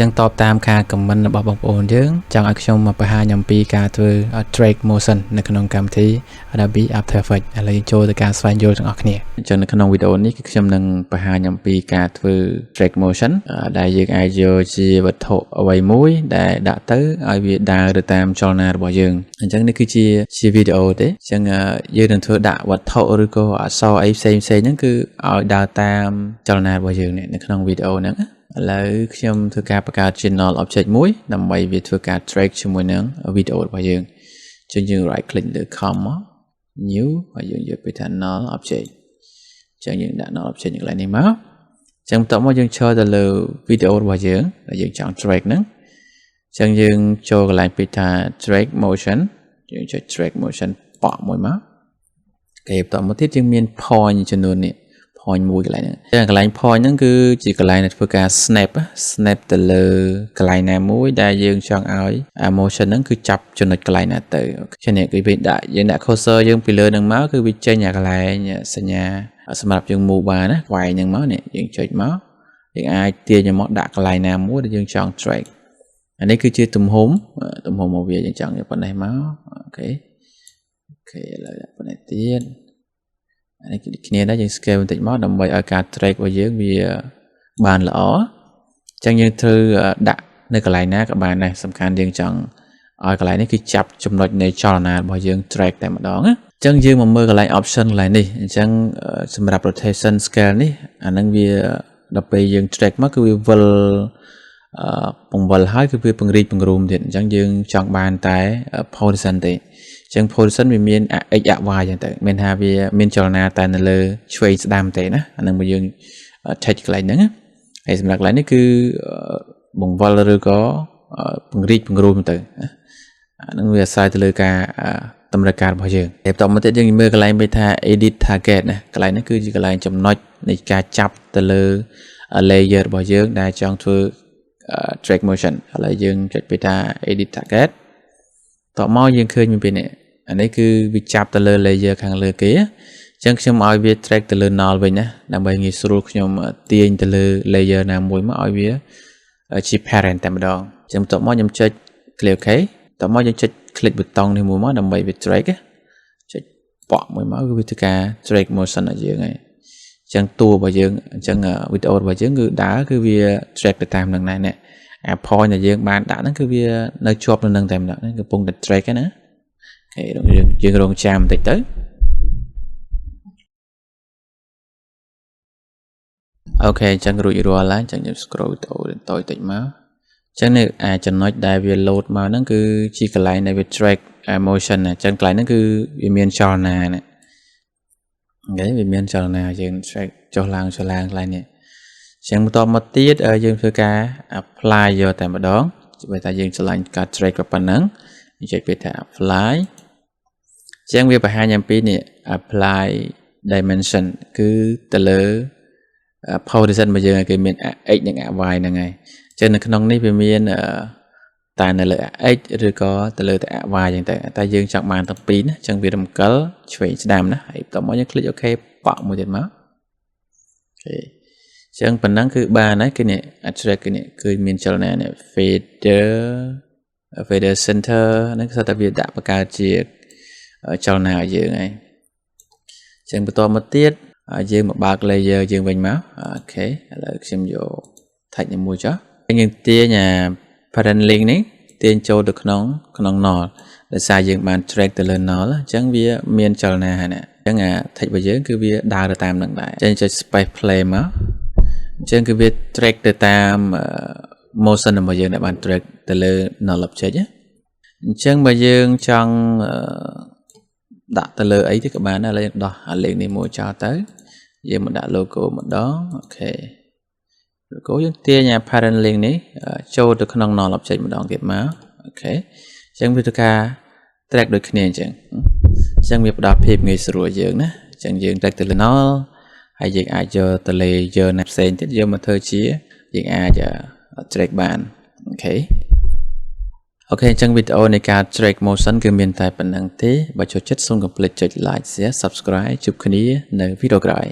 ចឹងតបតាមការ comment របស់បងប្អូនយើងចង់ឲ្យខ្ញុំមកបង្ហាញអំពីការធ្វើ track motion នៅក្នុងកម្មវិធី Adobe After Effects ឥឡូវចូលទៅការស្វែងយល់ទាំងអស់គ្នាអញ្ចឹងនៅក្នុងវីដេអូនេះគឺខ្ញុំនឹងបង្ហាញអំពីការធ្វើ track motion ដែលយើងអាចយកជាវត្ថុអ្វីមួយដែលដាក់ទៅឲ្យវាដើរទៅតាមចលនារបស់យើងអញ្ចឹងនេះគឺជាវីដេអូទេអញ្ចឹងយើងនឹងធ្វើដាក់វត្ថុឬក៏អក្សរអីផ្សេងៗហ្នឹងគឺឲ្យដើរតាមចលនារបស់យើងនៅក្នុងវីដេអូហ្នឹងឥឡូវខ្ញុំធ្វើការបង្កើត channel object មួយដើម្បីវាធ្វើការ track ជាមួយនឹងវីដេអូរបស់យើងអញ្ចឹងយើង right click លើ comma new ហើយយើងយកទៅថា null object អញ្ចឹងយើងដាក់ null object កន្លែងនេះមកអញ្ចឹងបន្ទាប់មកយើងឈរទៅលើវីដេអូរបស់យើងដែលយើងចង់ track ហ្នឹងអញ្ចឹងយើងចូលកន្លែងពីថា track motion យើងចុច track motion បកមួយមកគេបន្ទាប់មកទៀតយើងមាន point ចំនួននេះpoint មួយកន្លែងហ្នឹងតែកន្លែង point ហ្នឹងគឺជាកន្លែងដែលធ្វើការ snap ទៅលើកន្លែងណាមួយដែលយើងចង់ឲ្យ motion ហ្នឹងគឺចាប់ចំណុចកន្លែងណាទៅអូខេនេះគឺវាដាក់យើងដាក់ cursor យើងពីលើហ្នឹងមកគឺវាចេញអាកន្លែងសញ្ញាសម្រាប់យើង move បានណាវាយហ្នឹងមកនេះយើងចុចមកយើងអាចទាញមកដាក់កន្លែងណាមួយដែលយើងចង់ track អានេះគឺជាទំហំរបស់វាយើងចង់យកប៉ុណ្ណេះមកអូខេឥឡូវដាក់ប៉ុណ្ណេះទៀតនេះគឺគ្នាដែរយើង scale បន្តិចមកដើម្បីឲ្យការ track របស់យើងវាបានល្អអញ្ចឹងយើងត្រូវដាក់នៅកន្លែងណាក៏បានដែរសំខាន់យើងចង់ឲ្យកន្លែងនេះគឺចាប់ចំណុចនៃចលនារបស់យើង track តែម្ដងណាអញ្ចឹងយើងមកមើលកន្លែង option កន្លែងនេះអញ្ចឹងសម្រាប់ rotation scale នេះអានឹងវាដល់ពេលយើង track មកគឺវាវិលបង្វិលហើយគឺវាពង្រីកពង្រួមទៀតអញ្ចឹងយើងចង់បានតែ position ទេអញ្ចឹង position វាមាន x y អញ្ចឹងទៅមានថាវាមានចលនាតែនៅលើឆ្វេងស្ដាំទេណាអានឹងបើយើង touch កន្លែងហ្នឹងហើយសម្រាប់កន្លែងនេះគឺបង្វិលឬក៏ពង្រីកពង្រួមទៅអានឹងវាអាស្រ័យទៅលើការតម្រូវការរបស់យើងហើយបន្តមកទៀតយើងមើលកន្លែងគេថា edit target ណាកន្លែងនេះគឺជាកន្លែងចំណុចនៃការចាប់ទៅលើ layer របស់យើងដែលចង់ធ្វើ track motion ឥឡូវយើងចុចទៅថា edit target តបមកយើងឃើញមានពីនេះអានេះគឺវាចាប់ទៅលើ layer ខាងលើគេអញ្ចឹងខ្ញុំឲ្យវា track ទៅលើ null វិញណាដើម្បីងាយស្រួលខ្ញុំទាញទៅលើ layer ណាមួយមកឲ្យវាជា parent តែម្ដងអញ្ចឹងបន្ទាប់មកខ្ញុំចុច click OK បន្ទាប់មកយើងចុច click ប៊ូតុងនេះមួយមកដើម្បីវា track ចុចបកមួយមកគឺវាធ្វើការ track motion ឲ្យយើងហើយអញ្ចឹងតួរបស់យើងអញ្ចឹងវីដេអូរបស់យើងគឺដើរគឺវា track ទៅតាមនឹងដែរអា point ដែលយើងបានដាក់ហ្នឹងគឺវានៅជាប់នៅនឹងតែម្ដងហ្នឹងកំពុងតែ track ហ្នឹងណាអូខេយើងរងចាំបន្តិចទៅអូខេអញ្ចឹងរួចរាល់ហើយអញ្ចឹងខ្ញុំ scroll វីដេអូតូចតិចមកអញ្ចឹងនេះចំណុចដែលវា load មកហ្នឹងគឺជាកន្លែងដែលវា track motion អញ្ចឹងកន្លែងហ្នឹងគឺវាមានចលនាណាអូខេវាមានចលនាយើង track ចុះឡើងកន្លែងនេះអញ្ចឹងបន្តមកទៀតយើងធ្វើការ apply យកតែម្ដងបើថាយើងឆ្លាញ់ការ track ប៉ុណ្ណឹងយើងចុចទៅថា apply អញ្ចឹងវាបង្ហាញអំពីនេះ apply dimension គឺទៅលើ position របស់យើងគេមាន x និង y ហ្នឹងហើយអញ្ចឹងនៅក្នុងនេះវាមានតែនៅលើ x ឬក៏ទៅលើតែ y អញ្ចឹងតែយើងចង់បានទាំងពីរណាអញ្ចឹងវារំកិលឆ្វេងស្ដាំណាហើយបន្តមកយើង click OK បកមួយទៀតមកអូខេអញ្ចឹងប៉ុណ្ណឹងគឺបានហើយគឺនេះ track គឺនេះគឺមានចលនានេះ fader center ហ្នឹងគឺថាវាដាក់បង្កើតជាចលនាឲ្យយើងហើយអញ្ចឹងបន្តមកទៀតយើងមកបើក layer យើងវិញមកអូខេឥឡូវខ្ញុំយក text នេះមួយចុះយើងទាញparent link នេះទាញចូលទៅក្នុង null ដោយសារយើងបាន track ទៅលើ null អញ្ចឹងវាមានចលនាហើយណាអញ្ចឹងtext របស់យើងគឺវាដើរទៅតាមនឹងដែរអញ្ចឹងចុច space play មកអញ្ចឹងគឺវា track ទៅតាម motion របស់យើងដែលបាន track ទៅលើ null object អញ្ចឹងបើយើងចង់ដាក់ទៅលើអីទៅក៏បានដែរឥឡូវយើងដោះអាលេខនេះមួយចោលទៅយើងមកដាក់ logo ម្ដងអូខេ logo យើងទាញ parent link នេះចូលទៅក្នុង null object ម្ដងទៀតមកអូខេអញ្ចឹងវាធ្វើការ track ដូចគ្នាអញ្ចឹងវាផ្ដល់ភាពងាយស្រួលយើងណាអញ្ចឹងយើង track ទៅលើ null ហើយយើងអាចយកទៅ layer ណាផ្សេងទៀតយកមកធ្វើជាយើងអាច track បានអូខេអូខេអញ្ចឹងវីដេអូនៃការ track motion គឺមានតែប៉ុណ្្នឹងទេបើចូលចិត្តសូមកុំភ្លេចចុច like share subscribe ជួបគ្នានៅវីដេអូក្រោយ